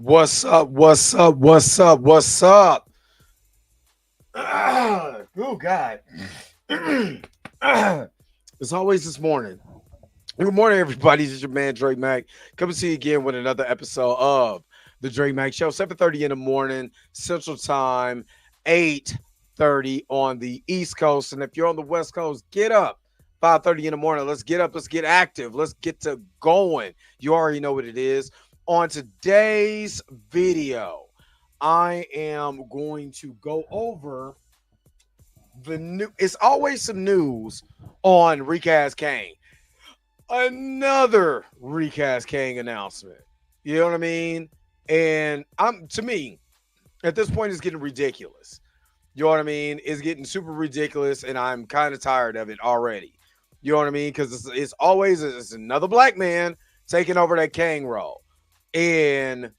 What's up? What's up? What's up? What's up? Oh God! It's always this morning. Good morning, everybody. This is your man Dre Mac coming to you again with another episode of the Dre Mac Show. 7:30 in the morning, Central Time, 8:30 on the East Coast, and if you're on the West Coast, get up. 5:30 in the morning. Let's get up. Let's get active. Let's get to going. You already know what it is. On today's video, I am going to go over the new. It's always some news on Recast Kang. Another Recast Kang announcement. You know what I mean? And I'm to me, at this point, it's getting ridiculous. You know what I mean? It's getting super ridiculous, and I'm kind of tired of it already. You know what I mean? Because it's always it's another black man taking over that Kang role, and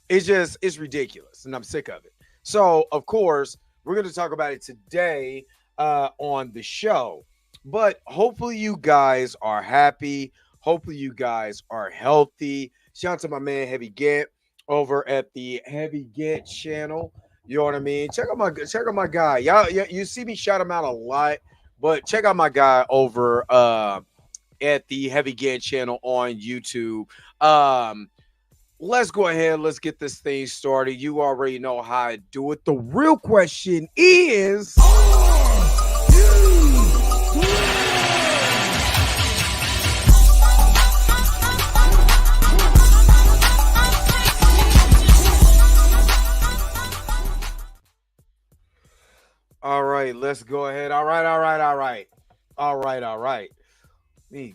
it's ridiculous, and I'm sick of it. So of course we're going to talk about it today on the show. But hopefully you guys are happy. Hopefully you guys are healthy. Shout out to my man Heavy Get over at the Heavy Get channel. You know what I mean? Check out my guy. Y'all, you see me shout him out a lot, but check out my guy over at the Heavy Get channel on YouTube. Let's go ahead. Let's get this thing started. You already know how I do it. The real question is, all right, let's go ahead. All right. Me,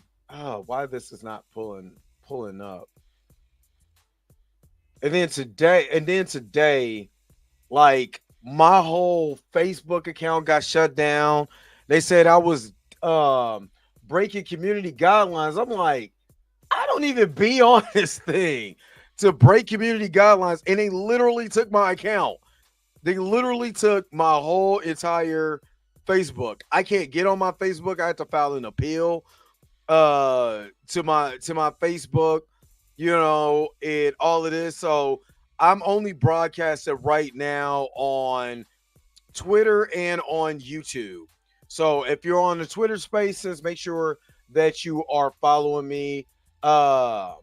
why this is not pulling up? And then today, like my whole Facebook account got shut down. They said I was breaking community guidelines. I'm like, I don't even be on this thing to break community guidelines, and they literally took my account. They literally took my whole entire Facebook. I can't get on my Facebook. I had to file an appeal to my Facebook, and all of this. So I'm only broadcasting right now on Twitter and on YouTube. So if you're on the Twitter spaces, make sure that you are following me. Uh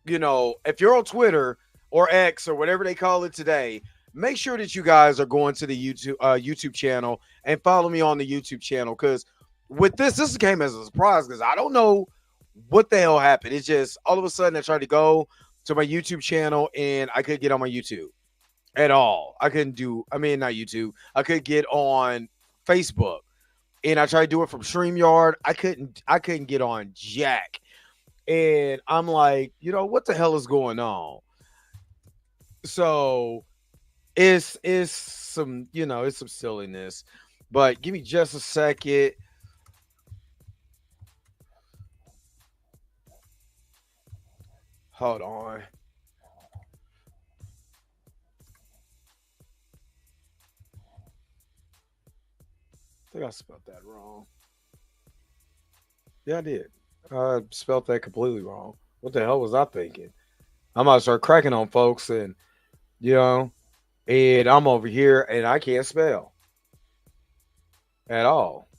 if you're on Twitter or X or whatever they call it today, make sure that you guys are going to the YouTube channel and follow me on the YouTube channel. Because with this came as a surprise because I don't know what the hell happened. It's just all of a sudden I tried to go to my YouTube channel and I couldn't get on my YouTube at all. I couldn't do. I mean, not YouTube. I could get on Facebook, and I tried to do it from StreamYard. I couldn't get on Jack. And I'm like, what the hell is going on? So it's some, it's some silliness. But give me just a second. Hold on. I think I spelled that wrong. Yeah, I did. I spelled that completely wrong. What the hell was I thinking? I'm about to start cracking on folks, and you know, and I'm over here and I can't spell at all.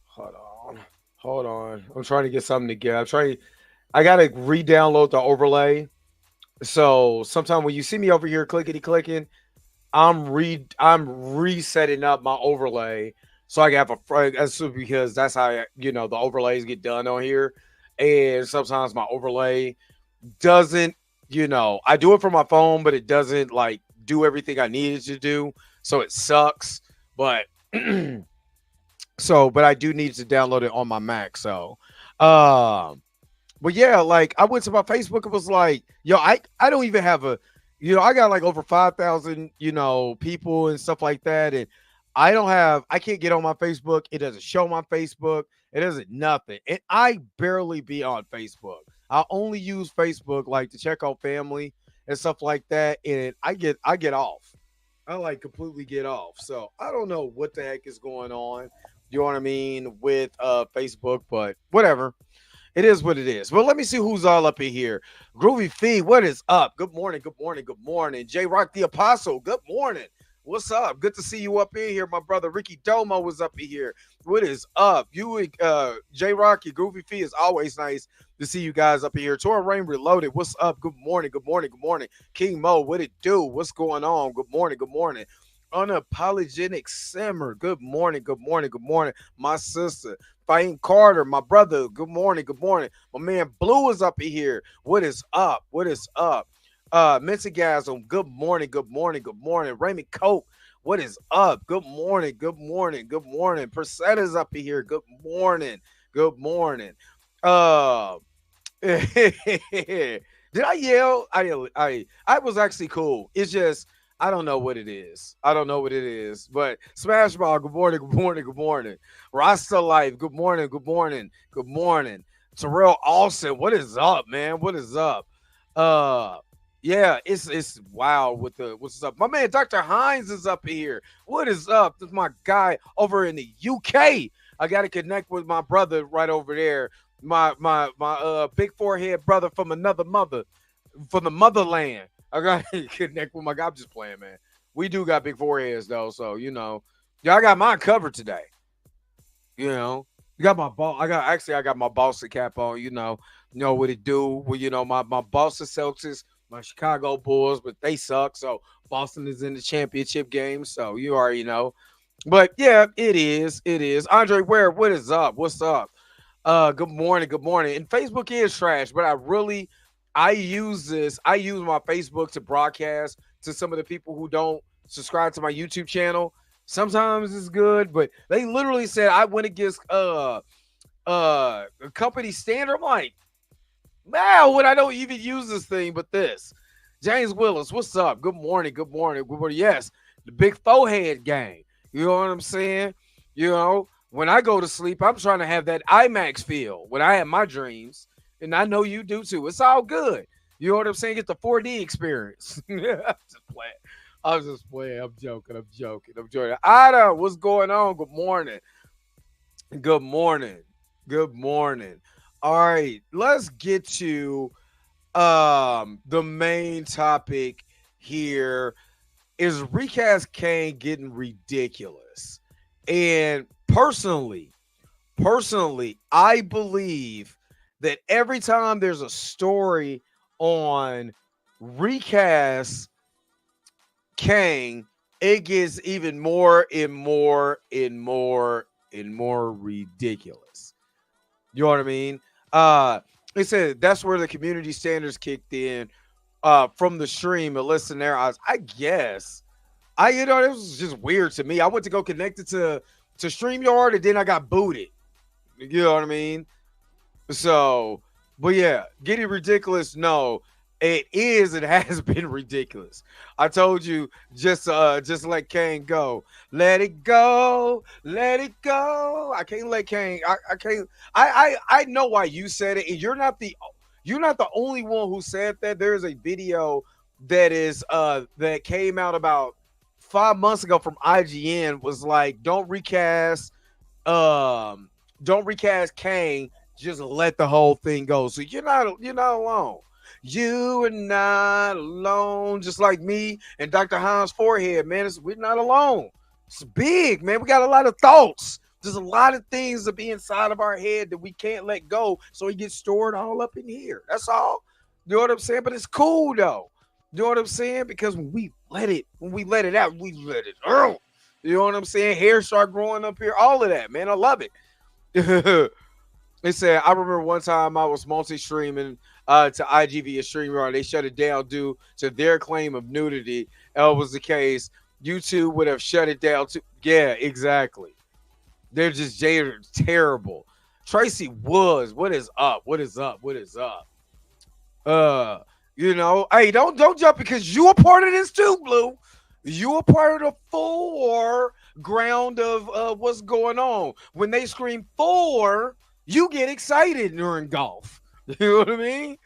Hold on. Hold on. I'm trying to get something together. I gotta re-download the overlay. So sometime when you see me over here clickety clicking, I'm resetting up my overlay so I can have that's because that's how the overlays get done on here. And sometimes my overlay doesn't, I do it from my phone, but it doesn't like do everything I needed to do. So it sucks. But but I do need to download it on my Mac. So but yeah, like I went to my Facebook, it was like, yo, I don't even have I got like over 5,000, people and stuff like that. And I can't get on my Facebook. It doesn't show my Facebook. It doesn't nothing. And I barely be on Facebook. I only use Facebook like to check on family and stuff like that. And I get off. I like completely get off. So I don't know what the heck is going on. You know what I mean with Facebook, but whatever. It is what it is. Well, let me see who's all up in here. Groovy Fee, what is up? Good morning, good morning, good morning. J Rock the Apostle, good morning. What's up? Good to see you up in here. My brother Ricky Domo was up in here. What is up? You, J Rock, your Groovy Fee is always nice to see you guys up in here. Torah Rain Reloaded, what's up? Good morning, good morning, good morning. King Mo, what it do? What's going on? Good morning, good morning. Unapologetic Simmer, good morning, good morning, good morning. My sister, Fahim Carter, my brother, good morning, good morning. My man Blue is up in here. What is up? What is up? Mentigasm, good morning, good morning, good morning. Raymond Coke, what is up? Good morning, good morning, good morning. Persetta's up in here. Good morning, good morning. Uh did I yell? I was actually cool. It's just I don't know what it is. I don't know what it is. But Smash Ball, good morning, good morning, good morning. Rasta Life, good morning, good morning, good morning. Terrell Austin, what is up, man? What is up? Uh yeah, it's wow with the what's up. My man Dr. Hines is up here. What is up? This is my guy over in the UK. I gotta connect with my brother right over there. My big forehead brother from another mother, from the motherland. I gotta connect with my guy. I'm just playing, man. We do got big foreheads though, so yeah, I got mine covered today. You know, you got my ball. I got my Boston cap on. You know what it do. Well, my Boston Celtics, my Chicago Bulls, but they suck. So Boston is in the championship game. So you already know. But yeah, it is. It is. Andre Ware, what is up? What's up? Good morning, good morning. And Facebook is trash, but I use my Facebook to broadcast to some of the people who don't subscribe to my YouTube channel. Sometimes it's good, but they literally said I went against a company standard. I'm like, man, when I don't even use this thing, but this. James Willis, what's up? Good morning, good morning, good morning. Yes, the big forehead gang. You know what I'm saying? When I go to sleep, I'm trying to have that IMAX feel when I have my dreams, and I know you do too. It's all good. You know what I'm saying? Get the 4D experience. I'm just playing. I'm just playing. I'm joking. I'm joking. I'm joking. Ada, what's going on? Good morning. Good morning. Good morning. All right, let's get to the main topic here. Is Recast Kang getting ridiculous? And personally, I believe that every time there's a story on Recast Kang, it gets even more and more and more and more ridiculous. You know what I mean? They said that's where the community standards kicked in from the stream and listen there. I guess it was just weird to me. I went to go connect it to StreamYard and then I got booted. You know what I mean? So, but yeah, getting ridiculous. No, it is. It has been ridiculous. I told you, just let Kang go. Let it go. Let it go. I can't let Kang. I can't. I know why you said it, and you're not the only one who said that. There's a video that came out about 5 months ago from IGN. Was like, don't recast Kang, just let the whole thing go. So you're not alone. You are not alone. Just like me and Dr. Hans forehead, man. We're not alone. It's big, man. We got a lot of thoughts. There's a lot of things that be inside of our head that we can't let go. So it gets stored all up in here. That's all. You know what I'm saying? But it's cool though. You know what I'm saying? Because when we let it out, we let it out. You know what I'm saying? Hair start growing up here. All of that, man. I love it. They said, I remember one time I was multi-streaming to IGV and StreamYard. They shut it down due to their claim of nudity. That was the case. YouTube would have shut it down too. Yeah, exactly. They're just terrible. Tracy Woods, what is up? What is up? What is up? Hey, don't jump because you a part of this too, Blue. You a part of the foreground of what's going on. When they scream four, you get excited during golf. You know what I mean?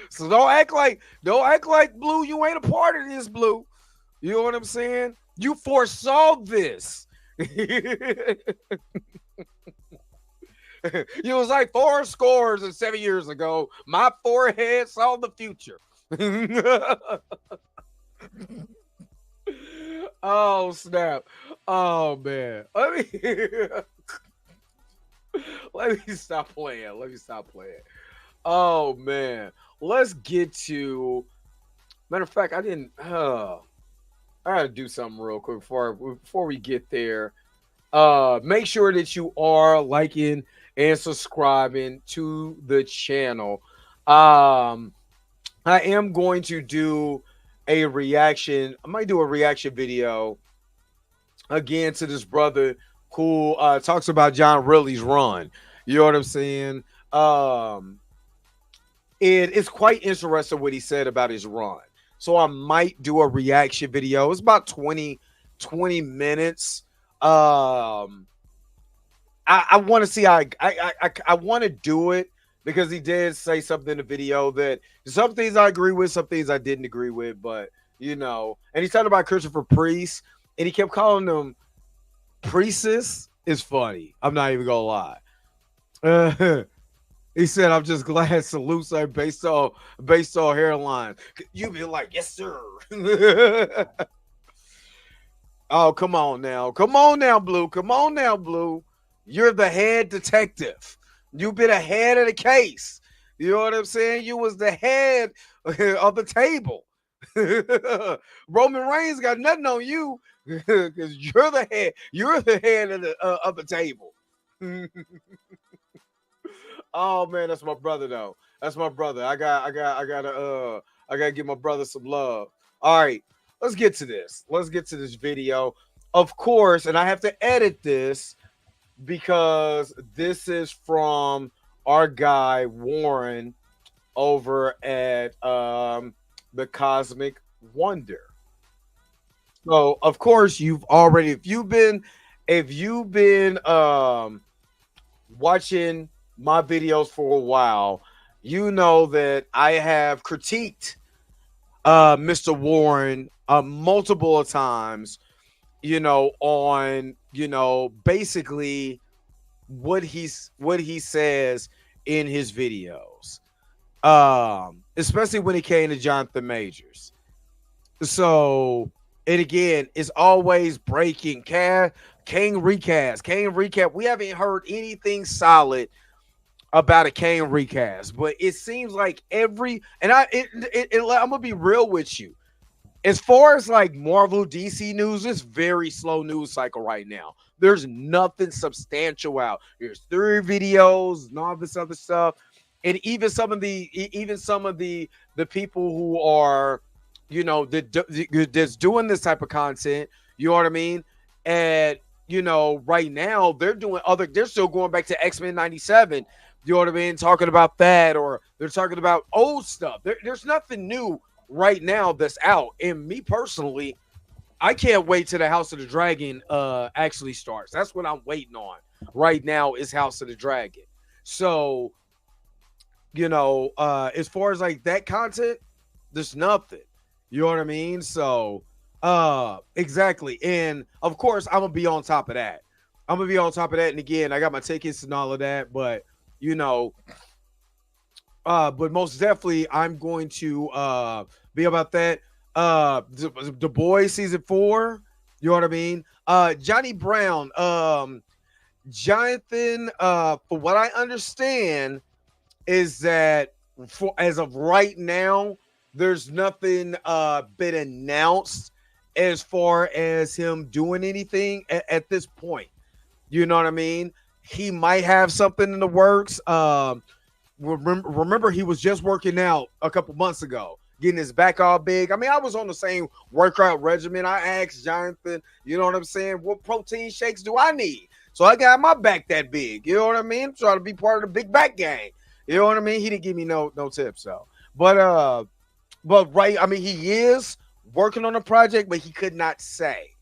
So don't act like Blue, you ain't a part of this, Blue. You know what I'm saying? You foresaw this. You was like 4 scores and 7 years ago. My forehead saw the future. Oh snap! Oh man, let me stop playing. Let me stop playing. Oh man, let's get to. Matter of fact, I didn't. I gotta do something real quick before we get there. Make sure that you are liking and subscribing to the channel. Um, I am going to do a reaction. I might do a reaction video again to this brother who talks about John Riley's run. You know what I'm saying? It's quite interesting what he said about his run. So I might do a reaction video. It's about 20 minutes. I want to see how I want to do it because he did say something in the video that some things I agree with, some things I didn't agree with, but and he talked about Christopher Priest and he kept calling them Priestess. Is funny. I'm not even gonna lie. He said, "I'm just glad salutes are based on hairline." You be like, "Yes, sir." Oh, come on now, Blue. Come on now, Blue. You're the head detective. You've been ahead of the case. You know what I'm saying? You was the head of the table. Roman Reigns got nothing on you because you're the head. You're the head of the table. Oh man, that's my brother though. That's my brother. I gotta give my brother some love. All right, let's get to this. Let's get to this video. Of course, and I have to edit this because this is from our guy Warren over at the Cosmic Wonder. So of course you've already if you've been watching my videos for a while, you know that I have critiqued Mr. Warren multiple times, on basically what he says in his videos. Especially when it came to Jonathan Majors. So, and again, it's always breaking. Kang recast. Kang recap. We haven't heard anything solid about a Kang recast, but it seems like I'm gonna be real with you. As far as like Marvel DC news, it's very slow news cycle right now. There's nothing substantial out. There's 3 videos and all this other stuff, and even some of the people who are, that's doing this type of content. You know what I mean? And right now they're still going back to X-Men '97. You know what I mean? Talking about that, or they're talking about old stuff. There's nothing new right now that's out. And me personally, I can't wait till the House of the Dragon actually starts. That's what I'm waiting on right now is House of the Dragon. So, as far as like that content, there's nothing. You know what I mean? So, exactly. And of course, I'm gonna be on top of that. I'm gonna be on top of that. And again, I got my tickets and all of that, but but most definitely I'm going to be about that. The Boys season 4, you know what I mean? Johnny Brown, Jonathan, for what I understand, is that for as of right now, there's nothing been announced as far as him doing anything at this point. You know what I mean? He might have something in the works. Remember, he was just working out a couple months ago, getting his back all big. I mean, I was on the same workout regimen. I asked Jonathan, you know what I'm saying? What protein shakes do I need? So I got my back that big. You know what I mean? Trying to be part of the big back gang. You know what I mean? He didn't give me no tips though. But right, I mean, he is working on a project, but he could not say.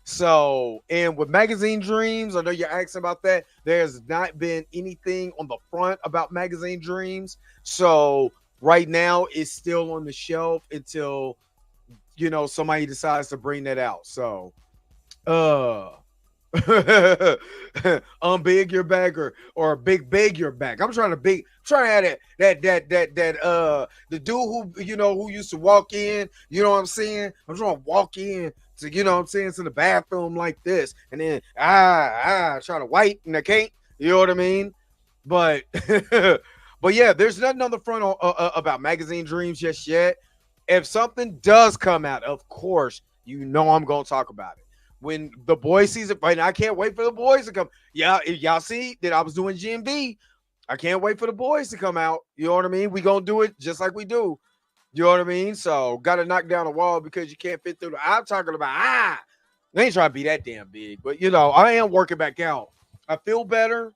So, and with Magazine Dreams, I know you're asking about that. There's not been anything on the front about Magazine Dreams. So, right now, it's still on the shelf until, somebody decides to bring that out. So, Unbig your back or big your back. I'm trying to have the dude who who used to walk in, you know what I'm saying? I'm trying to walk in to to the bathroom like this and then try to wipe and I can't, you know what I mean? But but yeah, there's nothing on the front about magazine dreams just yet. If something does come out, of course, I'm gonna talk about it when the boys season. And I can't wait for the boys to come. Yeah, if y'all see that I was doing GMV, I can't wait for the boys to come out. You know what I mean? We gonna do it just like we do. You know what I mean? So gotta knock down a wall because you can't fit through. I'm talking about they ain't trying to be that damn big, but I am working back out. I feel better.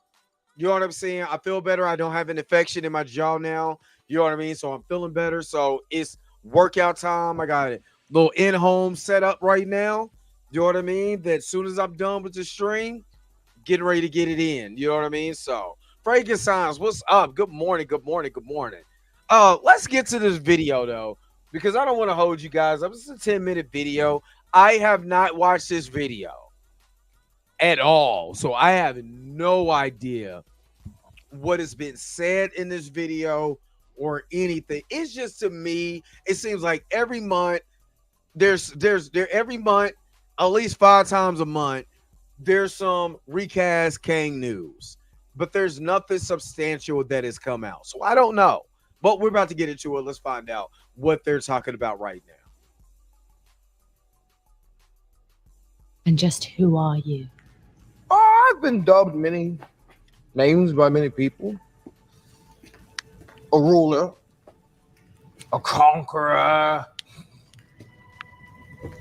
You know what I'm saying? I feel better. I don't have an infection in my jaw now. You know what I mean? So I'm feeling better. So it's workout time. I got a little in-home setup right now. You know what I mean? That as soon as I'm done with the stream, getting ready to get it in. You know what I mean? So Frankensteins, what's up? Good morning. Good morning. Good morning. Let's get to this video though, because I don't want to hold you guys up. This is a 10-minute video. I have not watched this video at all. So I have no idea what has been said in this video or anything. It's just, to me, it seems like every month there's every month, at least 5 times a month, there's some Recast Kang news, but there's nothing substantial that has come out. So I don't know, but we're about to get into it. Let's find out what they're talking about right now. And just who are you? I've been dubbed many names by many people. A ruler, a conqueror,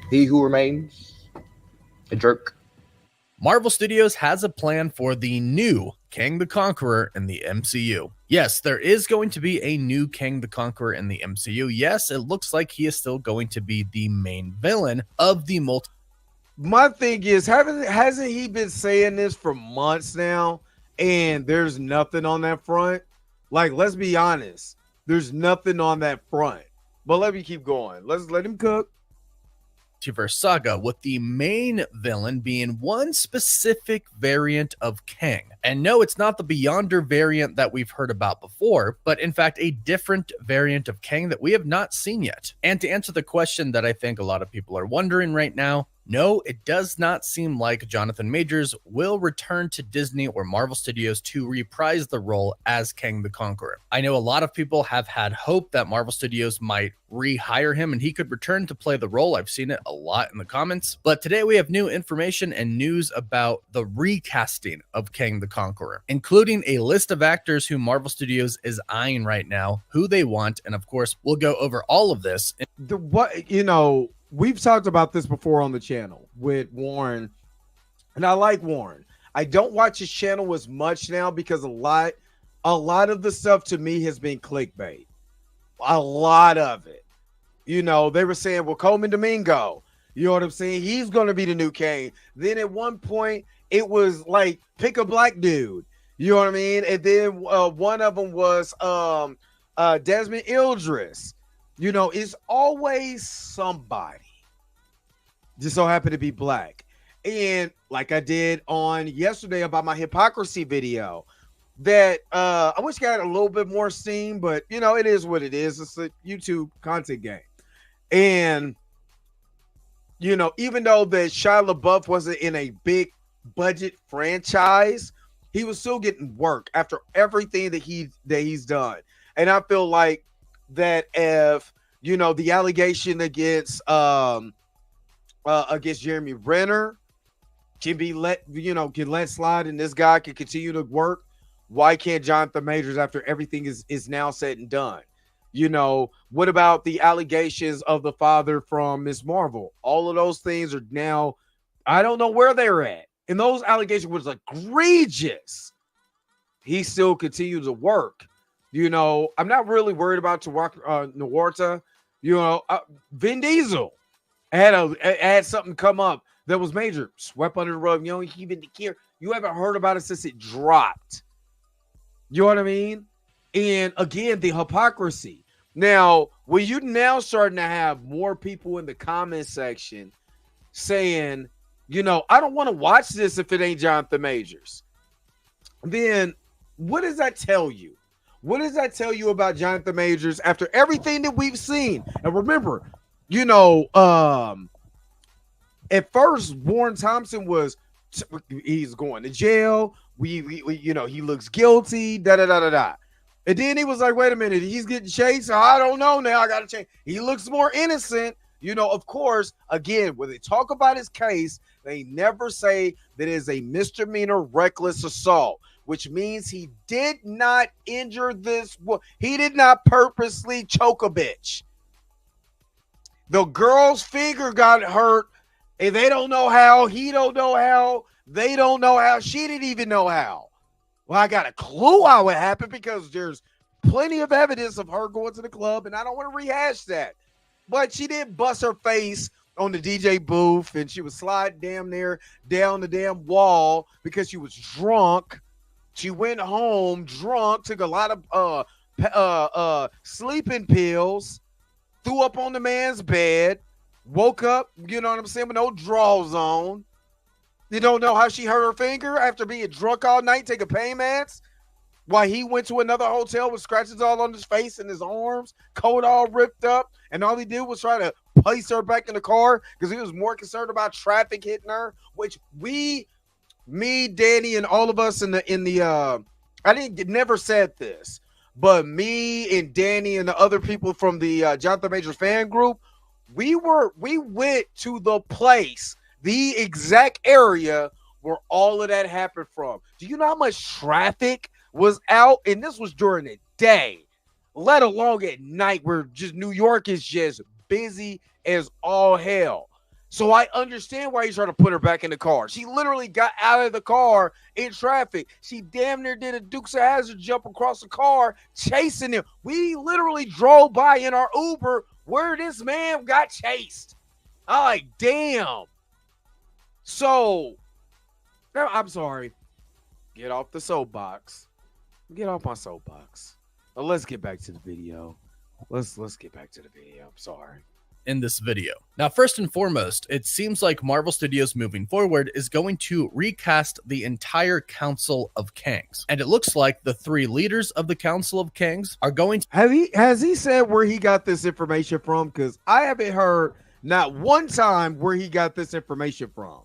he who remains, a jerk. Marvel Studios has a plan for the new Kang the Conqueror in the MCU. Yes, there is going to be a new Kang the Conqueror in the MCU. Yes, it looks like he is still going to be the main villain of the multi. My thing is, hasn't he been saying this for months now? And there's nothing on that front. Like, let's be honest, there's nothing on that front. But let me keep going. Let's let him cook. Multiverse saga, with the main villain being one specific variant of Kang. And no, it's not the Beyonder variant that we've heard about before, but in fact a different variant of Kang that we have not seen yet. And to answer the question that I think a lot of people are wondering right now, no, it does not seem like Jonathan Majors will return to Disney or Marvel Studios to reprise the role as Kang the Conqueror. I know a lot of people have had hope that Marvel Studios might rehire him and he could return to play the role. I've seen it a lot in the comments. But today we have new information and news about the recasting of Kang the Conqueror, including a list of actors who Marvel Studios is eyeing right now, who they want, and of course, we'll go over all of this. We've talked about this before on the channel with Warren, and I like Warren. I don't watch his channel as much now because a lot of the stuff to me has been clickbait. A lot of it. They were saying, well, Coleman Domingo, you know what I'm saying? He's going to be the new Kang. Then at one point, it was like, pick a black dude. You know what I mean? And then one of them was Desmond Ildris. It's always somebody. Just so happen to be black. And like I did on yesterday about my hypocrisy video, that I wish I had a little bit more steam, but it is what it is. It's a YouTube content game. And even though that Shia LaBeouf wasn't in a big budget franchise, he was still getting work after everything that he's done. And I feel like that if the allegation against Jeremy Renner can be let slide and this guy can continue to work, why can't Jonathan Majors, after everything is now said and done? What about the allegations of the father from Miss Marvel? All of those things are now, I don't know where they're at. And those allegations was egregious. He still continues to work. I'm not really worried about Nawarta. Vin Diesel had something come up that was major, swept under the rug. You don't even care. You haven't heard about it since it dropped. You know what I mean? And again, the hypocrisy. Now, when you now starting to have more people in the comment section saying I don't want to watch this if it ain't Jonathan Majors. Then what does that tell you? What does that tell you about Jonathan Majors after everything that we've seen? And remember, at first Warren Thompson he's going to jail. We he looks guilty. Da da da da da. And then he was like, wait a minute, he's getting chased. So I don't know now. I got to change. He looks more innocent. Of course, again, when they talk about his case, they never say that it is a misdemeanor reckless assault, which means he did not injure this. He did not purposely choke a bitch. The girl's finger got hurt, and they don't know how. He don't know how. They don't know how. She didn't even know how. Well, I got a clue how it happened because there's plenty of evidence of her going to the club, and I don't want to rehash that. But she did bust her face on the DJ booth, and she was sliding damn near down the damn wall because she was drunk. She went home drunk, took a lot of sleeping pills, threw up on the man's bed, woke up, you know what I'm saying, with no drawers on. You don't know how she hurt her finger after being drunk all night, taking pain meds, while he went to another hotel with scratches all on his face and his arms, coat all ripped up, and all he did was try to place her back in the car because he was more concerned about traffic hitting her, which me, Danny, and all of us in the I never said this, but me and Danny and the other people from the Jonathan Majors fan group, we went to the place, the exact area where all of that happened from. Do you know how much traffic was out? And this was during the day, let alone at night, where just New York is just busy as all hell. So I understand why he's trying to put her back in the car. She literally got out of the car in traffic. She damn near did a Dukes of Hazzard jump across the car, chasing him. We literally drove by in our Uber where this man got chased. I'm like, damn. So, I'm sorry. Get off the soapbox. Get off my soapbox. But let's get back to the video. Let's get back to the video. I'm sorry. In this video. Now, first and foremost, it seems like Marvel Studios moving forward is going to recast the entire Council of Kangs. And it looks like the 3 leaders of the Council of Kangs are going to... Has he said where he got this information from? Because I haven't heard not one time where he got this information from.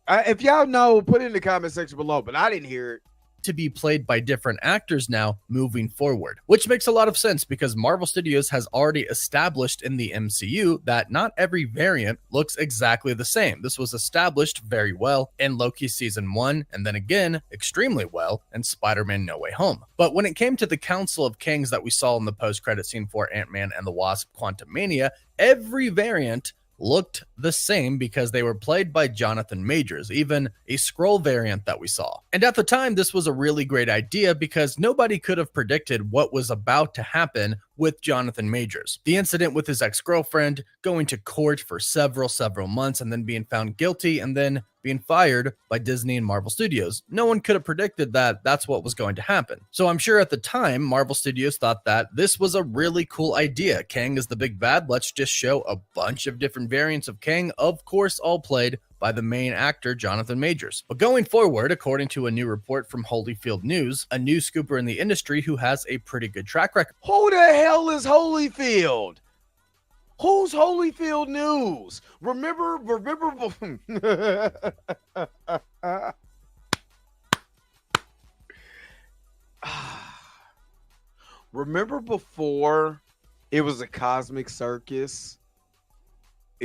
If y'all know, put it in the comment section below, but I didn't hear it. To be played by different actors now moving forward, which makes a lot of sense because Marvel Studios has already established in the MCU that not every variant looks exactly the same. This was established very well in Loki season 1, and then again extremely well in Spider-Man No Way Home. But when it came to the Council of Kangs that we saw in the post-credit scene for Ant-Man and the Wasp: Quantumania, every variant looked the same because they were played by Jonathan Majors, even a Skrull variant that we saw. And at the time, this was a really great idea because nobody could have predicted what was about to happen with Jonathan Majors. The incident with his ex-girlfriend, going to court for several months and then being found guilty and then being fired by Disney and Marvel Studios. No one could have predicted that that's what was going to happen. So I'm sure at the time, Marvel Studios thought that this was a really cool idea. Kang is the big bad. Let's just show a bunch of different variants of Kang, of course, all played by the main actor, Jonathan Majors. But going forward, according to a new report from Holyfield News, a new scooper in the industry who has a pretty good track record. Who the hell is Holyfield? Who's Holyfield News? Remember remember before it was a cosmic circus?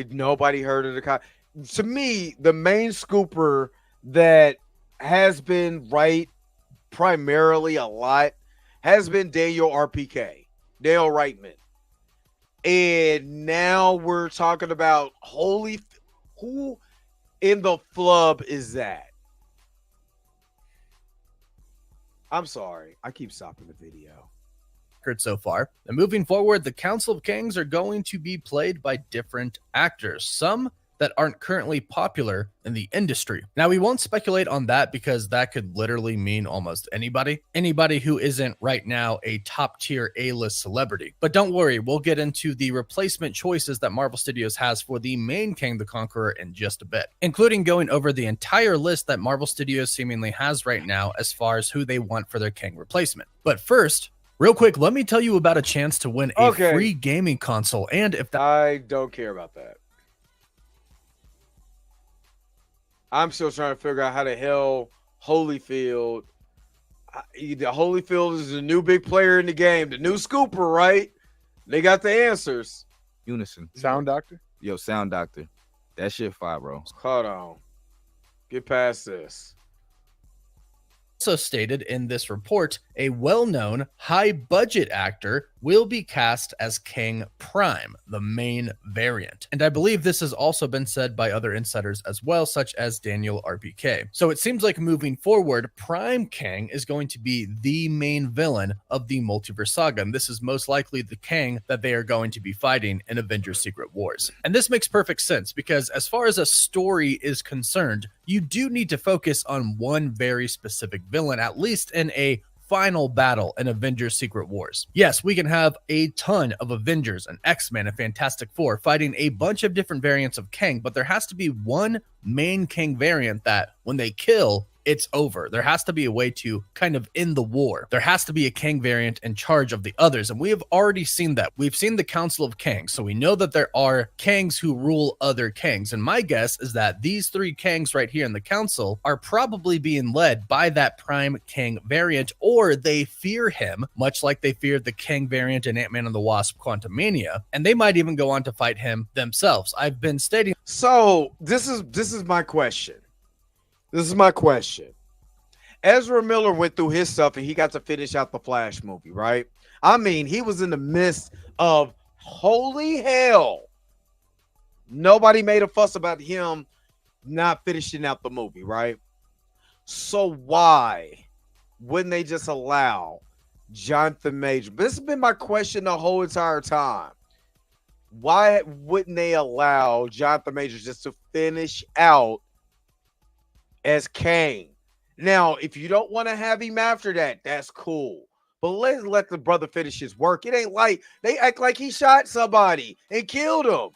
Nobody heard of the to me, the main scooper that has been right primarily a lot has been Daniel RPK, Dale Reitman. And now we're talking about who in the flub is that? I'm sorry. I keep stopping the video. So far. And moving forward, the Council of Kangs are going to be played by different actors. Some that aren't currently popular in the industry. Now, we won't speculate on that because that could literally mean almost anybody who isn't right now a top tier A-list celebrity. But don't worry, we'll get into the replacement choices that Marvel Studios has for the main Kang the Conqueror in just a bit, including going over the entire list that Marvel Studios seemingly has right now as far as who they want for their Kang replacement. But first, real quick, let me tell you about a chance to win a free gaming console, and if that I don't care about that. I'm still trying to figure out how the hell Holyfield. Holyfield is the new big player in the game, the new scooper, right? They got the answers. Unison. Sound Doctor? Yo, Sound Doctor. That shit fire, bro. Hold on. Get past this. also stated in this report, a well-known high-budget actor will be cast as Kang Prime, the main variant. And I believe this has also been said by other insiders as well, such as Daniel RPK. So it seems like moving forward, Prime Kang is going to be the main villain of the multiverse saga, and this is most likely the Kang that they are going to be fighting in Avengers Secret Wars. And this makes perfect sense because as far as a story is concerned, you do need to focus on one very specific villain, at least in a final battle in Avengers Secret Wars. Yes, we can have a ton of Avengers and X-Men and Fantastic Four fighting a bunch of different variants of Kang, but there has to be one main Kang variant that when they kill, it's over. There has to be a way to kind of end the war. There has to be a Kang variant in charge of the others, and we have already seen that. We've seen the Council of Kangs, so we know that there are Kangs who rule other Kangs, and my guess is that these three Kangs right here in the Council are probably being led by that Prime Kang variant, or they fear him, much like they feared the Kang variant in Ant-Man and the Wasp Quantumania, and they might even go on to fight him themselves. I've been stating. So this is my question. This is my question. Ezra Miller went through his stuff and he got to finish out the Flash movie, right? I mean, he was in the midst of holy hell. Nobody made a fuss about him not finishing out the movie, right? So why wouldn't they just allow Jonathan Major? This has been my question the whole entire time. Why wouldn't they allow Jonathan Majors just to finish out as Kang? Now, if you don't want to have him after that, that's cool. But let's let the brother finish his work. It ain't like they act like he shot somebody and killed him.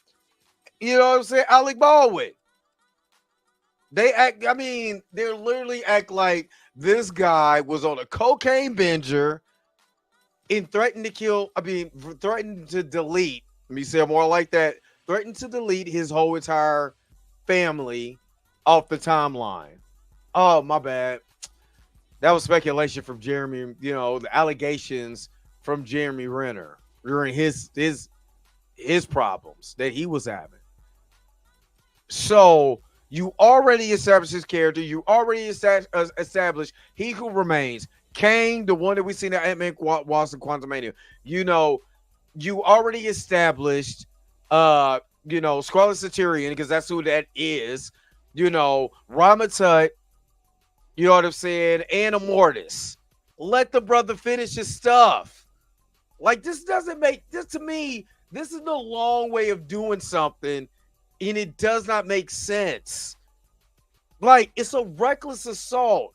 You know what I'm saying? Alec Baldwin. They literally act like this guy was on a cocaine binger and threatened to delete. Let me say it more like that. Threatened to delete his whole entire family off the timeline. Oh, my bad. That was speculation from Jeremy, the allegations from Jeremy Renner during his problems that he was having. So you already established his character. You already established he who remains. Kang, the one that we seen at Ant-Man Wasp and Quantumania. You already established Scarlet Centurion, because that's who that is. Ramatut, you know what I'm saying, and Immortus. Let the brother finish his stuff. Like, this doesn't make this to me. This is the long way of doing something, and it does not make sense. Like, it's a reckless assault.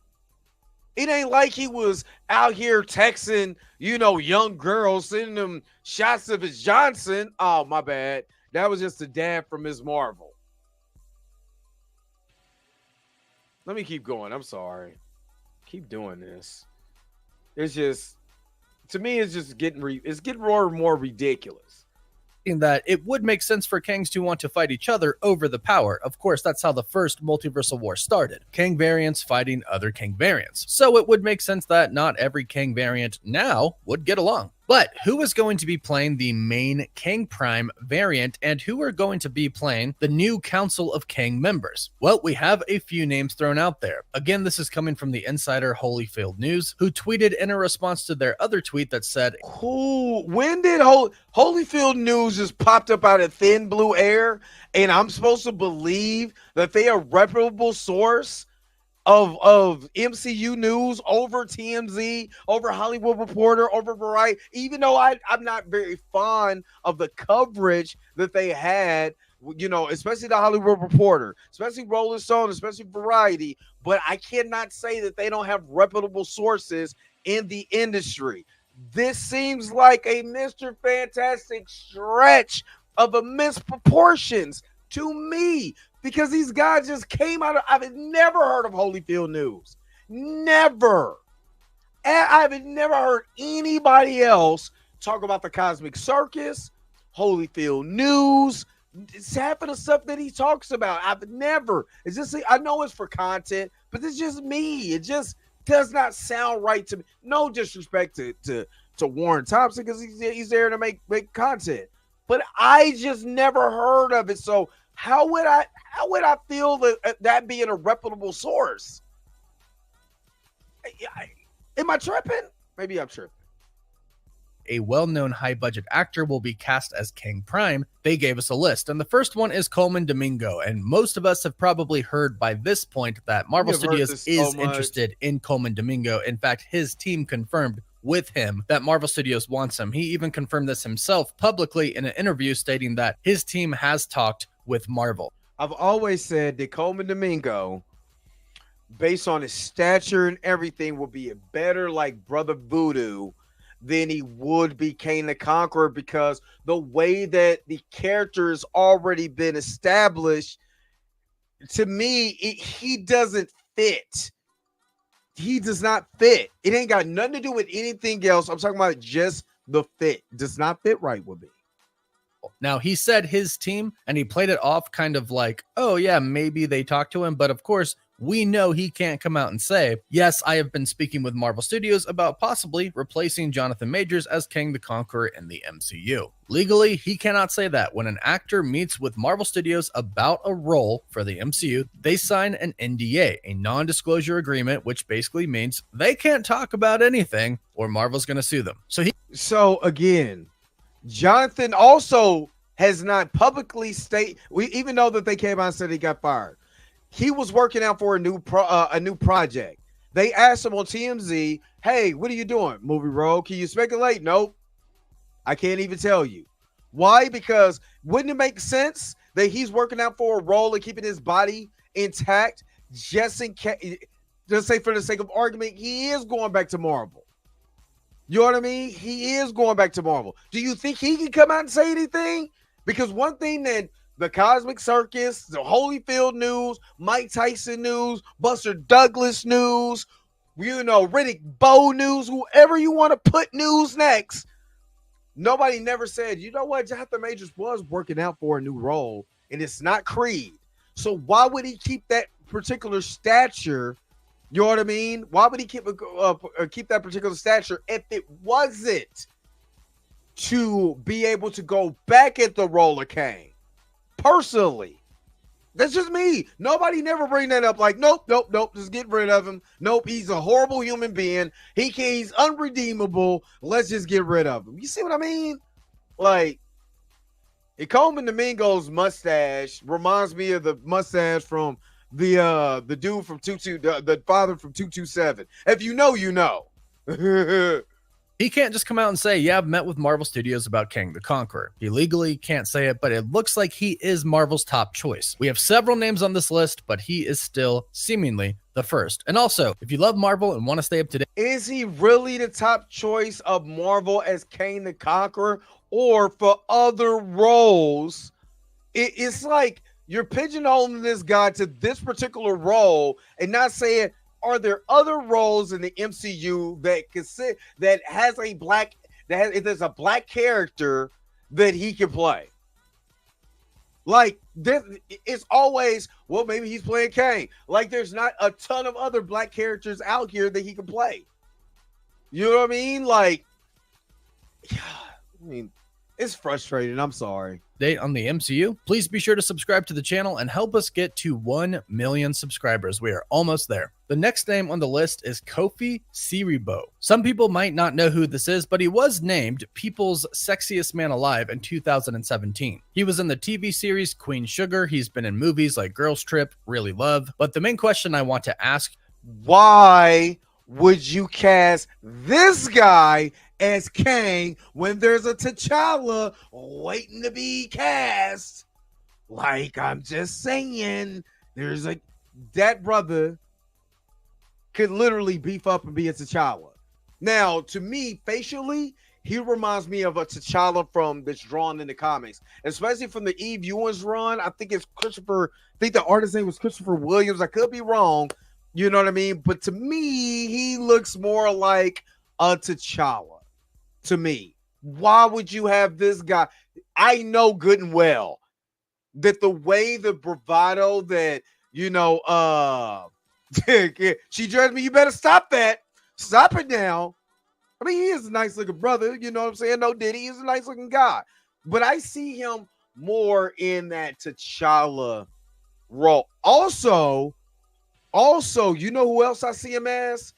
It ain't like he was out here texting, young girls, sending them shots of his Johnson. Oh, my bad. That was just a dab from Ms. Marvel. Let me keep going. I'm sorry. Keep doing this. It's just, to me, it's just getting more and more ridiculous. In that it would make sense for Kangs to want to fight each other over the power. Of course, that's how the first multiversal war started. Kang variants fighting other Kang variants. So it would make sense that not every Kang variant now would get along. But who is going to be playing the main Kang Prime variant, and who are going to be playing the new Council of Kang members? Well, we have a few names thrown out there. Again, this is coming from the insider Holyfield News, who tweeted in a response to their other tweet that said, when did Holyfield News just popped up out of thin blue air, and I'm supposed to believe that they are a reputable source of MCU news over TMZ, over Hollywood Reporter, over Variety, even though I'm not very fond of the coverage that they had you know, especially the Hollywood Reporter, especially Rolling Stone, especially Variety, but I cannot say that they don't have reputable sources in the industry. This seems like a Mr. Fantastic stretch of immense proportions to me because these guys just came out of, I've never heard of Holyfield News. Never. And I've never heard anybody else talk about the Cosmic Circus, Holyfield News. It's half of the stuff that he talks about. I've never. It's just, I know it's for content, but it's just me. It just does not sound right to me. No disrespect to Warren Thompson because he's there to make content, but I just never heard of it. So how would I feel that being a reputable source? Am I tripping? Maybe I'm tripping. A well-known high-budget actor will be cast as King Prime. They gave us a list, and the first one is Coleman Domingo, and most of us have probably heard by this point that Marvel Studios is interested in Coleman Domingo. In fact, his team confirmed with him that Marvel Studios wants him. He even confirmed this himself publicly in an interview, stating that his team has talked with Marvel. I've always said that Coleman Domingo, based on his stature and everything, will be a better like Brother Voodoo than he would be Kang the Conqueror, because the way that the character has already been established, to me, he doesn't fit. He does not fit. It ain't got nothing to do with anything else. I'm talking about just the fit. Does not fit right with me. Now, he said his team, and he played it off kind of like, oh yeah, maybe they talked to him, but of course, we know he can't come out and say, yes, I have been speaking with Marvel Studios about possibly replacing Jonathan Majors as Kang the Conqueror in the MCU. Legally, he cannot say that. When an actor meets with Marvel Studios about a role for the MCU, they sign an NDA, a non-disclosure agreement, which basically means they can't talk about anything or Marvel's going to sue them. So again, Jonathan also has not publicly stated, we even know that they came out and said he got fired. He was working out for a new project. They asked him on TMZ, hey, what are you doing? Movie role. Can you speculate? Nope. I can't even tell you. Why? Because wouldn't it make sense that he's working out for a role and keeping his body intact just in case, just say for the sake of argument, he is going back to Marvel. You know what I mean? He is going back to Marvel. Do you think he can come out and say anything? Because one thing that the Cosmic Circus, the Holyfield News, Mike Tyson News, Buster Douglas News, you know, Riddick Bowe News, whoever you want to put news next. Nobody never said, you know what, Jonathan Majors was working out for a new role, and it's not Creed. So why would he keep that particular stature? You know what I mean? Why would he keep that particular stature if it wasn't to be able to go back at the role of Kang? Personally, that's just me. Nobody never bring that up. Like, nope, just get rid of him. Nope, he's a horrible human being. He's unredeemable. Let's just get rid of him. You see what I mean? Like, Coleman Domingo's mustache reminds me of the mustache from the dude from the father from 227. If you know, you know. He can't just come out and say, yeah, I've met with Marvel Studios about Kang the Conqueror. He legally can't say it, but it looks like he is Marvel's top choice. We have several names on this list, but he is still seemingly the first. And also, if you love Marvel and want to stay up to date, is he really the top choice of Marvel as Kang the Conqueror, or for other roles? It's like you're pigeonholing this guy to this particular role and not saying, are there other roles in the MCU that has a black, if there's a black character that he can play? Like, it's always, well, maybe he's playing Kang. Like, there's not a ton of other black characters out here that he can play. You know what I mean? Like, yeah, I mean, it's frustrating. I'm sorry. Date on the MCU, please be sure to subscribe to the channel and help us get to 1 million subscribers. We are almost there. The next name on the list is Kofi Siriboe. Some people might not know who this is, but he was named People's Sexiest Man Alive in 2017. He was in the TV series Queen Sugar. He's been in movies like Girls Trip, Really Love. But the main question I want to ask, why would you cast this guy as Kang when there's a T'Challa waiting to be cast Like, I'm just saying, there's a that brother could literally beef up and be a T'Challa. Now, to me, facially, he reminds me of a T'Challa from that's drawn in the comics, especially from the Eve Ewens run. I think it's Christopher. I think the artist's name was Christopher Williams. I could be wrong. You know what I mean? But to me, he looks more like a T'Challa. To me, why would you have this guy? I know good and well that the way the bravado that she judged me. You better stop that. Stop it now. I mean, he is a nice looking brother. You know what I'm saying? No Diddy. He's a nice looking guy. But I see him more in that T'Challa role. Also, you know who else I see him as?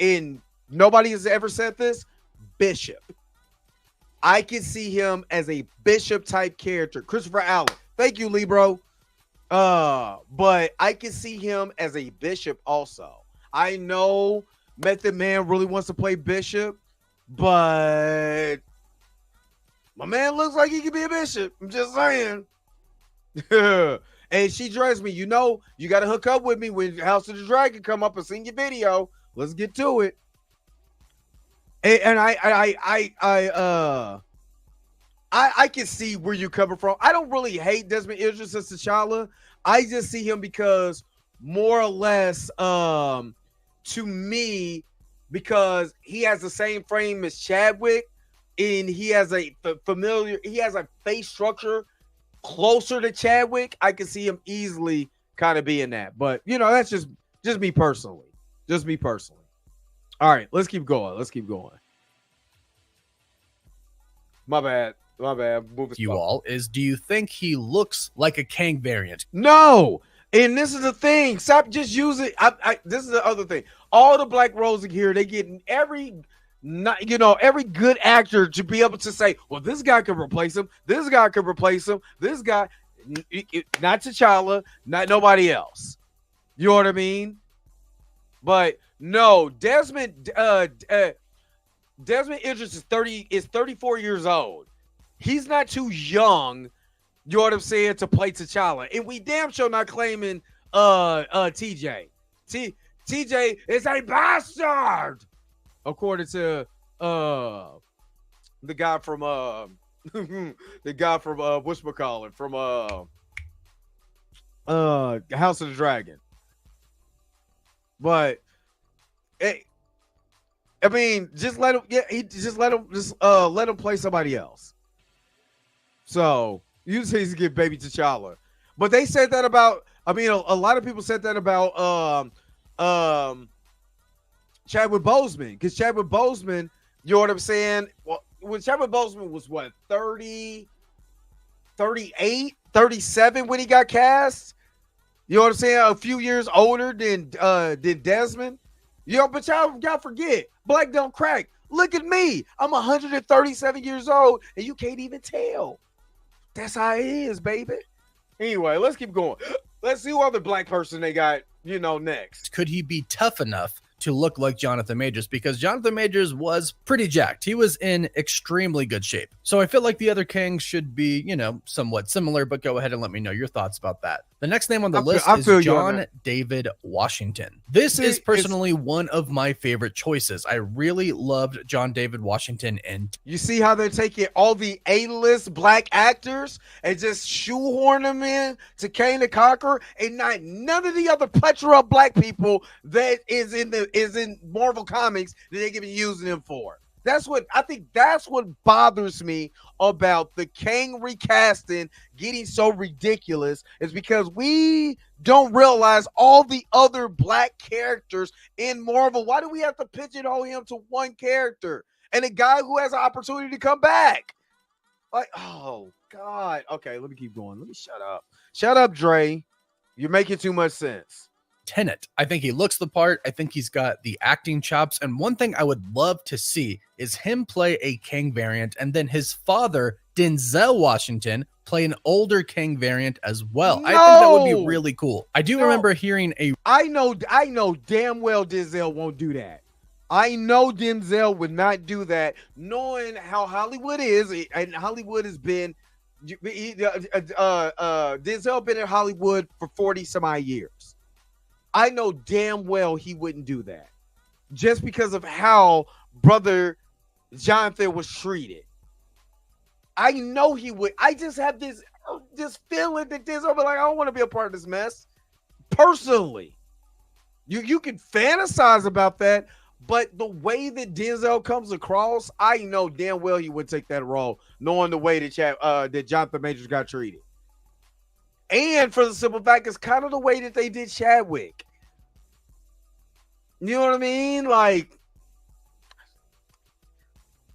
And nobody has ever said this? Bishop. I can see him as a Bishop type character. Christopher Allen. Thank you, Libro. But I can see him as a Bishop also. I know Method Man really wants to play Bishop, but my man looks like he could be a Bishop. I'm just saying. And she dressed me. You know, you got to hook up with me when House of the Dragon come up and sing your video. Let's get to it. And I can see where you're coming from. I don't really hate Desmond Idris as T'Challa. I just see him because more or less, to me, because he has the same frame as Chadwick, and he has a face structure closer to Chadwick. I can see him easily kind of being that. But that's just me personally. Just me personally. All right, let's keep going. My bad. You all is, do you think he looks like a Kang variant? No. And this is the thing. Stop just using. This is the other thing. All the Black Rose here, they getting every good actor to be able to say, well, this guy could replace him. This guy could replace him. This guy, not T'Challa, not nobody else. You know what I mean? But no, Desmond Idris is 34 years old. He's not too young, you know what I'm saying, to play T'Challa. And we damn sure not claiming TJ. TJ is a bastard, according to the guy from whatchamacallit, from House of the Dragon. But I mean, just let him. Yeah, let him play somebody else. So you say he's get baby T'Challa, but they said that about. I mean, a lot of people said that about Chadwick Boseman, because Chadwick Boseman, you know what I'm saying? Well, when Chadwick Boseman was what 30, 38, 37 when he got cast. You know what I'm saying? A few years older than Desmond. But y'all forget, black don't crack. Look at me. I'm 137 years old, and you can't even tell. That's how it is, baby. Anyway, let's keep going. Let's see what other black person they got, next. Could he be tough enough to look like Jonathan Majors? Because Jonathan Majors was pretty jacked. He was in extremely good shape. So I feel like the other Kangs should be, somewhat similar, but go ahead and let me know your thoughts about that. The next name on the list is John David Washington. This is personally one of my favorite choices. I really loved John David Washington. And you see how they're taking all the A-list black actors and just shoehorn them in to Kang the Conqueror, and none of the other plethora of black people that is in Marvel Comics that they're gonna be using them for. That's what bothers me about the Kang recasting getting so ridiculous, is because we don't realize all the other black characters in Marvel. Why do we have to pigeonhole him to one character and a guy who has an opportunity to come back? Like, oh God. Okay, let me keep going. Let me shut up. Shut up, Dre. You're making too much sense. Tenet. I think he looks the part. I think he's got the acting chops. And one thing I would love to see is him play a Kang variant, and then his father, Denzel Washington, play an older Kang variant as well. I think that would be really cool. I do remember hearing I know damn well Denzel won't do that. I know Denzel would not do that, knowing how Hollywood is, and Hollywood has been Denzel been in Hollywood for 40 some odd years. I know damn well he wouldn't do that just because of how brother Jonathan was treated. I know he would. I just have this feeling that Denzel be like, I don't want to be a part of this mess. Personally, you can fantasize about that, but the way that Denzel comes across, I know damn well he would take that role, knowing the way that Jonathan Majors got treated. And for the simple fact, it's kind of the way that they did Chadwick. You know what I mean? Like,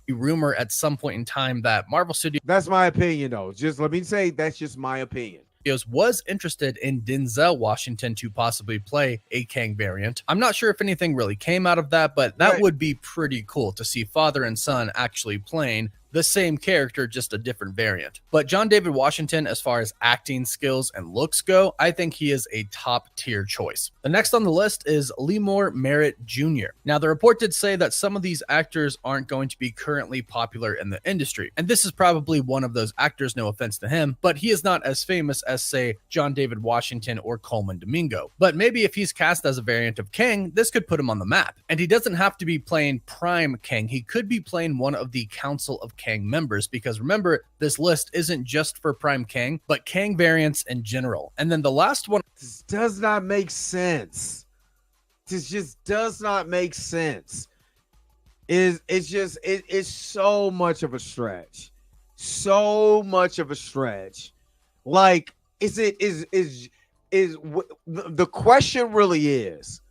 rumor at some point in time that Marvel Studios that's my opinion, though. Just let me say that's just my opinion. was interested in Denzel Washington to possibly play a Kang variant. I'm not sure if anything really came out of that, but that would be pretty cool to see father and son actually playing the same character, just a different variant. But John David Washington, as far as acting skills and looks go, I think he is a top tier choice. The next on the list is Lemore Merritt Jr. Now, the report did say that some of these actors aren't going to be currently popular in the industry. And this is probably one of those actors, no offense to him, but he is not as famous as, say, John David Washington or Coleman Domingo. But maybe if he's cast as a variant of Kang, this could put him on the map. And he doesn't have to be playing Prime Kang. He could be playing one of the Council of Kang members, because remember, this list isn't just for Prime Kang, but Kang variants in general. And then the last one, this does not make sense. This just does not make sense. It's so much of a stretch. So much of a stretch. Like, the question really is,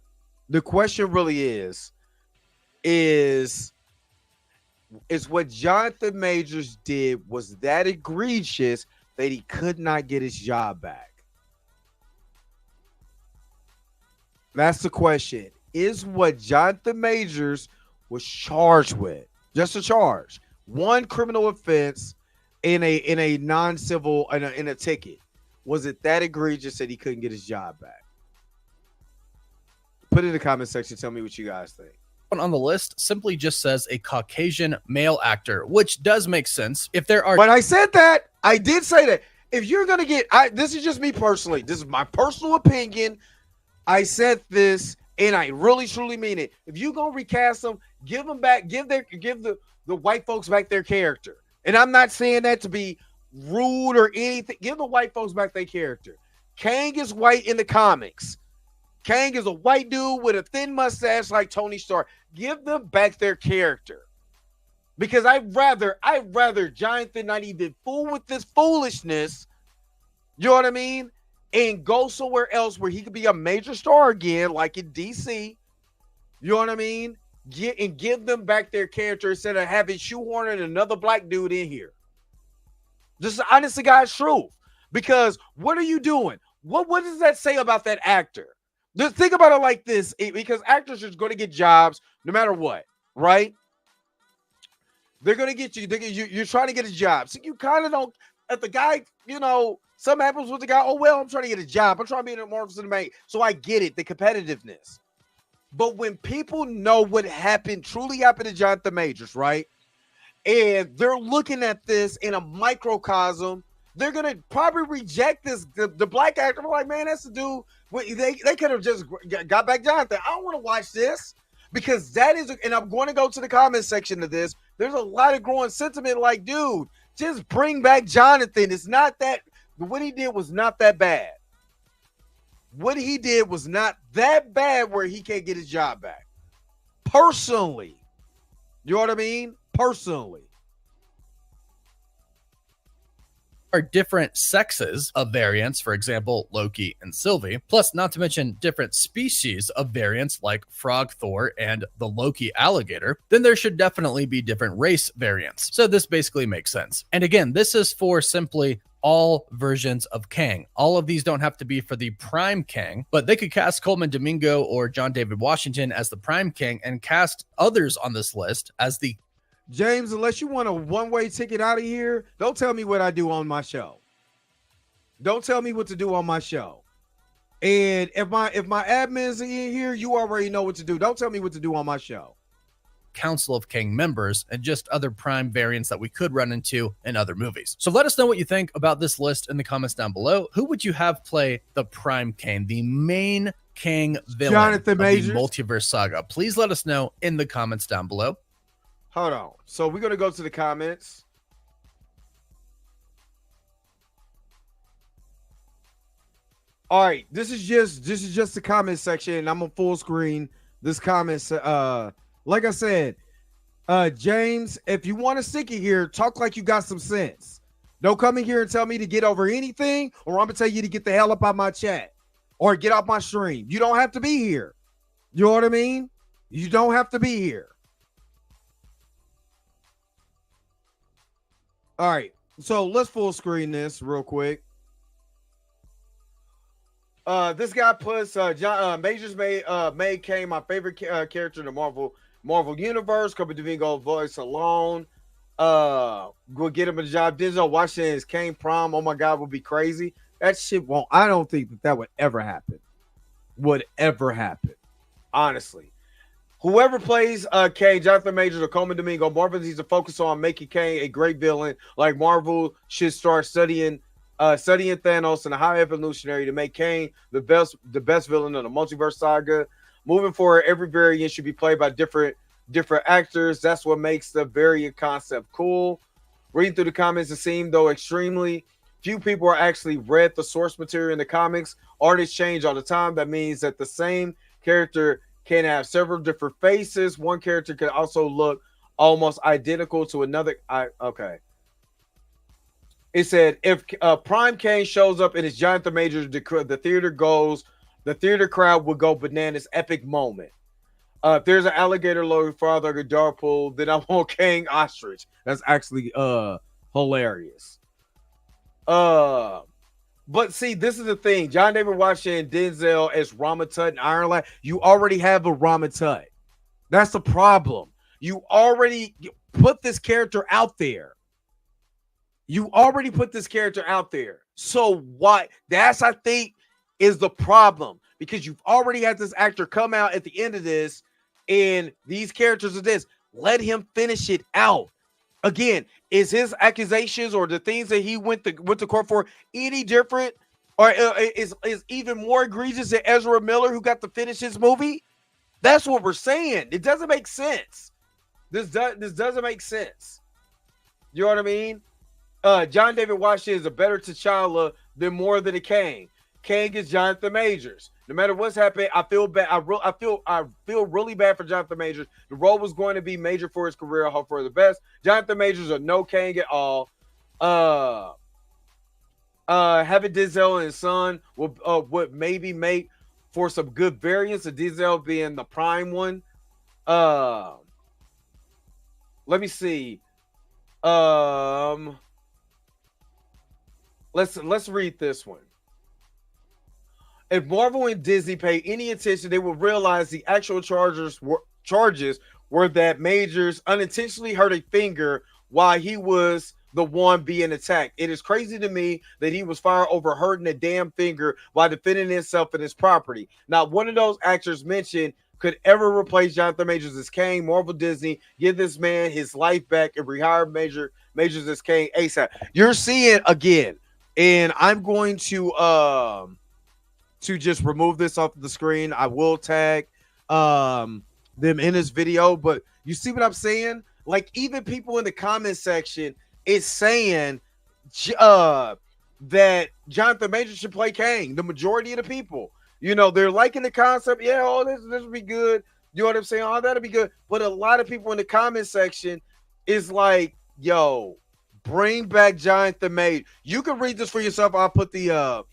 is what Jonathan Majors did, was that egregious that he could not get his job back? That's the question. Is what Jonathan Majors was charged with, just a charge, one criminal offense in a non-civil, in a ticket, was it that egregious that he couldn't get his job back? Put it in the comment section. Tell me what you guys think. on the list simply just says a Caucasian male actor, which does make sense. If there are, but I said that, I did say that. If you're gonna get, this is just me personally. This is my personal opinion. I said this, and I really truly mean it. If you gonna recast them, give them back. Give the white folks back their character. And I'm not saying that to be rude or anything. Give the white folks back their character. Kang is white in the comics. Kang is a white dude with a thin mustache like Tony Stark. Give them back their character. Because I'd rather Jonathan not even fool with this foolishness, you know what I mean? And go somewhere else where he could be a major star again, like in DC. You know what I mean? Give them back their character instead of having shoehorning another black dude in here. Just honest to God's truth. Because what are you doing? What does that say about that actor? Just think about it like this, because actors are going to get jobs no matter what, right? They're going to get you. You're trying to get a job. So you kind of don't, if the guy, something happens with the guy, oh, well, I'm trying to get a job. I'm trying to be in a more cinematic. So I get it, the competitiveness. But when people know what truly happened to Jonathan Majors, right? And they're looking at this in a microcosm, they're going to probably reject this. The black actor, like, man, that's the dude. They could have just got back Jonathan. I don't want to watch this. Because that is, and I'm going to go to the comment section of this. There's a lot of growing sentiment like, dude, just bring back Jonathan. It's not that, what he did was not that bad. What he did was not that bad where he can't get his job back. Personally. You know what I mean? Personally. Are different sexes of variants, for example, Loki and Sylvie, plus not to mention different species of variants like Frog Thor and the Loki alligator, then there should definitely be different race variants. So this basically makes sense. And again, this is for simply all versions of Kang. All of these don't have to be for the Prime Kang, but they could cast Coleman Domingo or John David Washington as the Prime Kang and cast others on this list as the James, unless you want a one-way ticket out of here, don't tell me what I do on my show. Don't tell me what to do on my show. And if my admins are in here, you already know what to do. Don't tell me what to do on my show. Council of Kang members and just other Prime variants that we could run into in other movies. So let us know what you think about this list in the comments down below. Who would you have play the Prime Kang, the main Kang villain Jonathan of the Majors. multiverse saga? Please let us know in the comments down below. Hold on. So we're gonna go to the comments. All right, this is just the comment section. I'm on full screen. This comments, like I said, James, if you want to stick it here, talk like you got some sense. Don't come in here and tell me to get over anything, or I'm gonna tell you to get the hell up out my chat or get off my stream. You don't have to be here. You know what I mean? You don't have to be here. All right, so let's full screen this real quick. This guy puts John Majors made Kang my favorite character in the Marvel universe. Couple Domingo voice alone. Go get him a job. Denzel Washington is Kang prom. Oh my god, would be crazy. That shit won't. I don't think that would ever happen. Honestly. Whoever plays Kang, Jonathan Majors or Coleman Domingo, Marvel needs to focus on making Kang a great villain. Like Marvel should start studying Thanos and the High Evolutionary to make Kang the best villain of the multiverse saga. Moving forward, every variant should be played by different actors. That's what makes the variant concept cool. Reading through the comments, it seemed though extremely few people are actually read the source material in the comics. Artists change all the time. That means that the same character can have several different faces. One character can also look almost identical to another. Okay. It said if Prime Kang shows up and it's Jonathan Majors, the theater crowd would go bananas. Epic moment. If there's an alligator looking father like a dog pool, then I want Kang ostrich. That's actually hilarious. But see, this is the thing. John David Washington, Denzel as Rama Tut in Iron Lad. You already have a Rama Tut. That's the problem. You already put this character out there. So why? That's, I think, is the problem. Because you've already had this actor come out at the end of this, and these characters are this. Let him finish it out. Again, is his accusations or the things that he went to court for any different, or is even more egregious than Ezra Miller, who got to finish his movie? That's what we're saying. It doesn't make sense. This doesn't make sense. You know what I mean? John David Washington is a better T'Challa than more than a Kang. Kang is Jonathan Majors. No matter what's happened, I feel bad. I feel really bad for Jonathan Majors. The role was going to be major for his career. I hope for the best. Jonathan Majors or no Kang at all. Having Denzel and his son would maybe make for some good variants of Denzel being the prime one. Let me see. Let's read this one. If Marvel and Disney pay any attention, they will realize the actual charges were that Majors unintentionally hurt a finger while he was the one being attacked. It is crazy to me that he was fired over hurting a damn finger while defending himself and his property. Not one of those actors mentioned could ever replace Jonathan Majors as Kang. Marvel, Disney, give this man his life back and rehire Majors as Kang ASAP. You're seeing again, and I'm going to just remove this off the screen. I will tag them in this video, but you see what I'm saying? Like, even people in the comment section is saying that Jonathan Majors should play Kang. The majority of the people, you know, they're liking the concept. Yeah, oh, this would be good. You know what I'm saying? Oh, that'll be good. But a lot of people in the comment section is like, yo, bring back Jonathan Majors. You can read this for yourself. I'll put the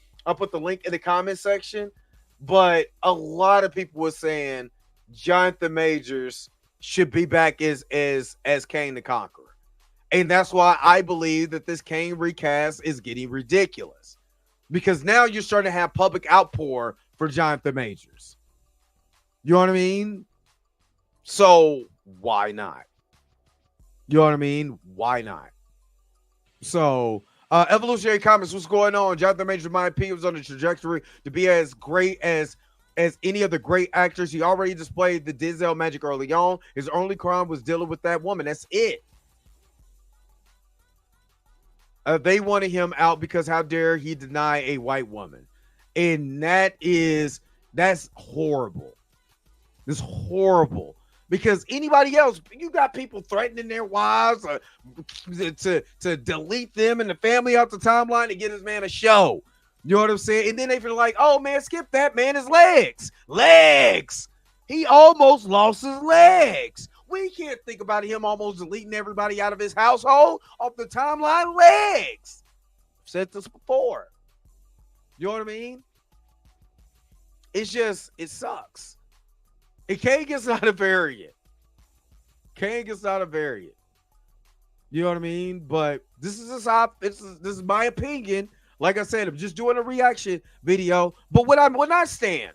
link in the comment section. But a lot of people were saying Jonathan Majors should be back as Kang the Conqueror. And that's why I believe that this Kang recast is getting ridiculous. Because now you're starting to have public outpour for Jonathan Majors. You know what I mean? So why not? You know what I mean? Why not? So Evolutionary Comments, what's going on? Jonathan Majors, in my opinion, was on the trajectory to be as great as as any of the great actors. He already displayed the Denzel magic early on. His only crime was dealing with that woman. That's it. They wanted him out because how dare he deny a white woman. And that's horrible. It's horrible. Because anybody else, you got people threatening their wives to delete them and the family off the timeline to get this man a show. You know what I'm saying? And then they feel like, oh man, skip that, man, his legs. He almost lost his legs. We can't think about him almost deleting everybody out of his household off the timeline. Legs. I've said this before. You know what I mean? It's just, it sucks. And Kang gets not a variant. You know what I mean? But this is my opinion. Like I said, I'm just doing a reaction video. But what I would not stand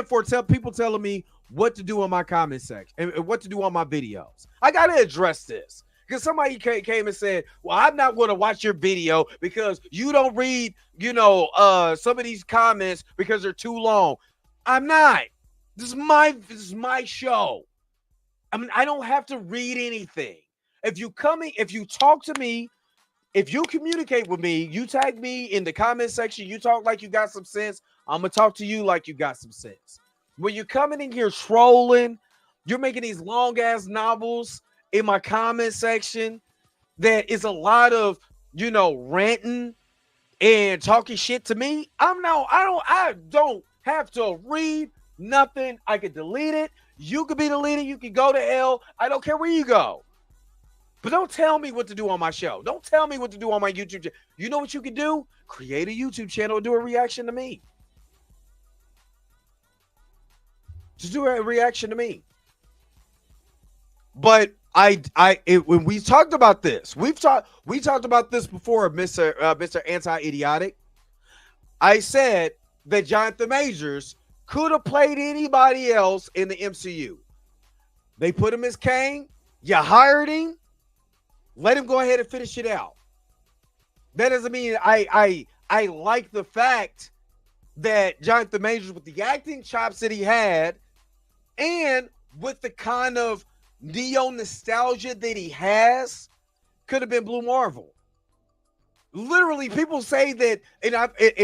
for people telling me what to do on my comment section and what to do on my videos. I gotta address this. Because somebody came and said, well, I'm not going to watch your video because you don't read, some of these comments because they're too long. I'm not. This is my show. I mean, I don't have to read anything. If you talk to me, if you communicate with me, you tag me in the comment section, you talk like you got some sense, I'm going to talk to you like you got some sense. When you're coming in here trolling, you're making these long-ass novels in my comment section that is a lot of, ranting and talking shit to me. I don't have to read nothing. I could delete it. You could be deleted. You could go to hell. I don't care where you go. But don't tell me what to do on my show. Don't tell me what to do on my YouTube channel. You know what you could do? Create a YouTube channel and do a reaction to me. Just do a reaction to me. But when we talked about this, we talked about this before, Mr. Anti-Idiotic. I said that Jonathan Majors could have played anybody else in the MCU. They put him as Kang. You hired him. Let him go ahead and finish it out. That doesn't mean I like the fact that Jonathan Majors, with the acting chops that he had, and with the kind of neo nostalgia that he has, could have been Blue Marvel. Literally, people say that, and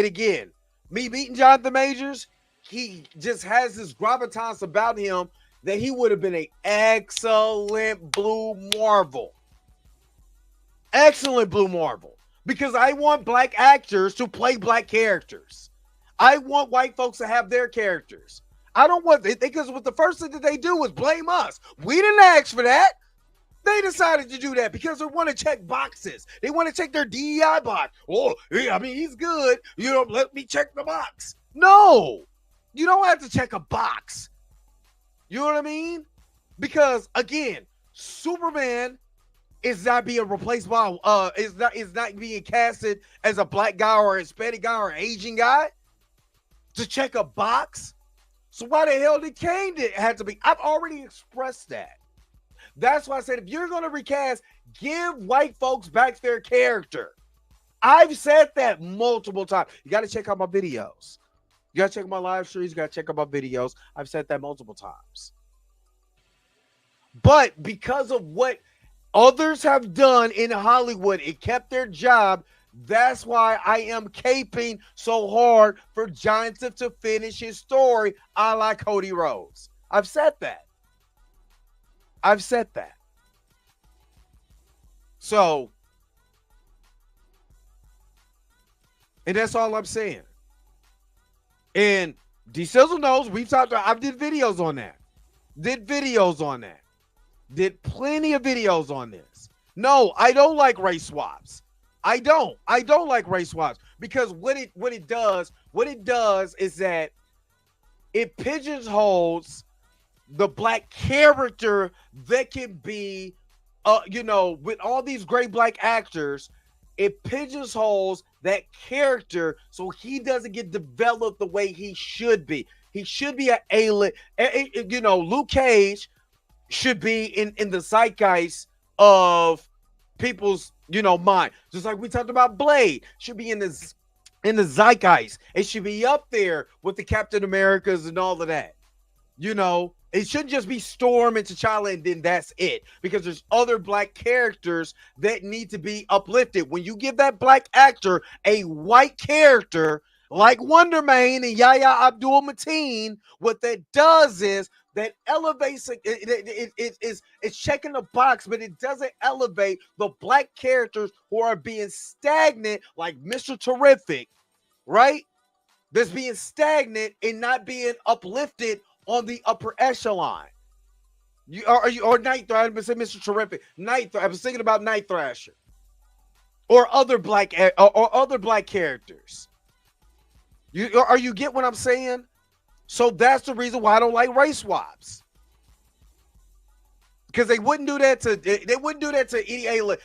again, me meeting Jonathan Majors, he just has this gravitas about him that he would have been an excellent Blue Marvel. Excellent Blue Marvel. Because I want black actors to play black characters. I want white folks to have their characters. I don't want, because what the first thing that they do is blame us. We didn't ask for that. They decided to do that because they want to check boxes. They want to check their DEI box. Oh, I mean, he's good. You don't let me check the box. No, you don't have to check a box. You know what I mean? Because again, Superman is not being replaced by is not being casted as a black guy or a Hispanic guy or an Asian guy to check a box. So why the hell did Kang have to be? I've already expressed that. That's why I said, if you're going to recast, give white folks back their character. I've said that multiple times. You got to check out my videos. You got to check my live streams. You got to check out my videos. I've said that multiple times. But because of what others have done in Hollywood, it kept their job. That's why I am caping so hard for Jonathan to finish his story, a la Cody Rhodes. I've said that. So, and that's all I'm saying. And D-Sizzle knows I did videos on that. Did plenty of videos on this. No, I don't like race swaps. I don't like race swaps because what it does is that it pigeonholes the black character that can be, with all these great black actors, it pigeonholes that character so he doesn't get developed the way he should be. He should be an A-list. Luke Cage should be in the zeitgeist of people's mind, just like we talked about. Blade should be in the in the zeitgeist. It should be up there with the Captain Americas and all of that. You know, it shouldn't just be Storm and T'Challa and then that's it. Because there's other black characters that need to be uplifted. When you give that black actor a white character like Wonder Man and Yahya Abdul-Mateen, what that does is that elevates it's checking the box, but it doesn't elevate the black characters who are being stagnant, like Mr. Terrific, right? That's being stagnant and not being uplifted on the upper echelon. Or Night Thrasher? I said Mr. Terrific. I was thinking about Night Thrasher, or other black characters. You get what I'm saying? So that's the reason why I don't like race swaps. Because they wouldn't do that to any A.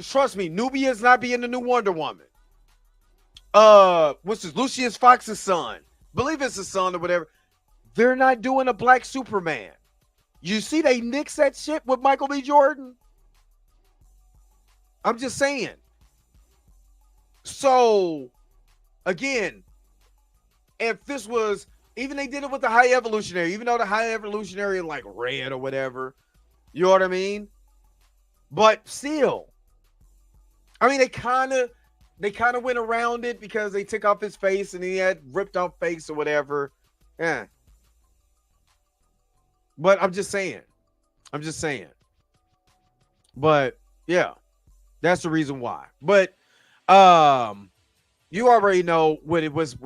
Trust me, Nubia's not being the new Wonder Woman. What's this? Lucius Fox's son. Believe it's his son or whatever. They're not doing a black Superman. You see, they nixed that shit with Michael B. Jordan. I'm just saying. So, again, if this was, even they did it with the High Evolutionary, even though the High Evolutionary like red or whatever, you know what I mean? But still, I mean, they kind of went around it because they took off his face and he had ripped off face or whatever. Yeah. But I'm just saying. But yeah, that's the reason why. But you already know what it was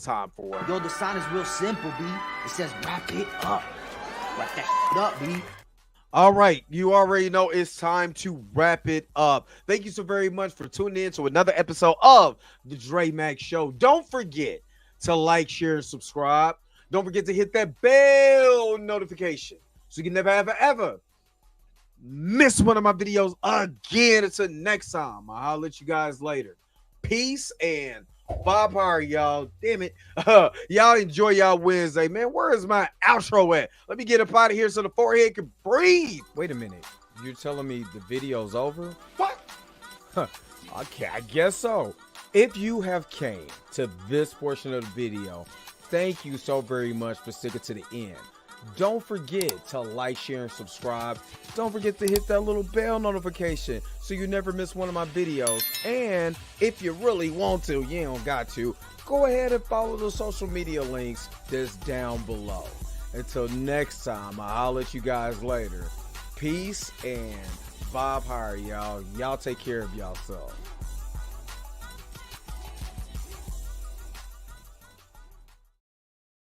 time for. Yo, the sign is real simple, B. It says wrap it up. Wrap that shit up, B. All right, you already know it's time to wrap it up. Thank you so very much for tuning in to another episode of the Dre Max Show. Don't forget to like, share, and subscribe. Don't forget to hit that bell notification so you can never, ever miss one of my videos again. Until next time, I'll let you guys later. Peace and bye-bye, y'all. Damn it. Y'all enjoy y'all Wednesday. Man, where is my outro at? Let me get up out of here so the forehead can breathe. Wait a minute. You're telling me the video's over? What? Okay, I guess so. If you have came to this portion of the video, thank you so very much for sticking to the end. Don't forget to like, share, and subscribe. Don't forget to hit that little bell notification so you never miss one of my videos. And if you really want to, you don't got to, go ahead and follow the social media links that's down below. Until next time, I'll let you guys later. Peace and bye-bye, y'all. Y'all take care of yourself.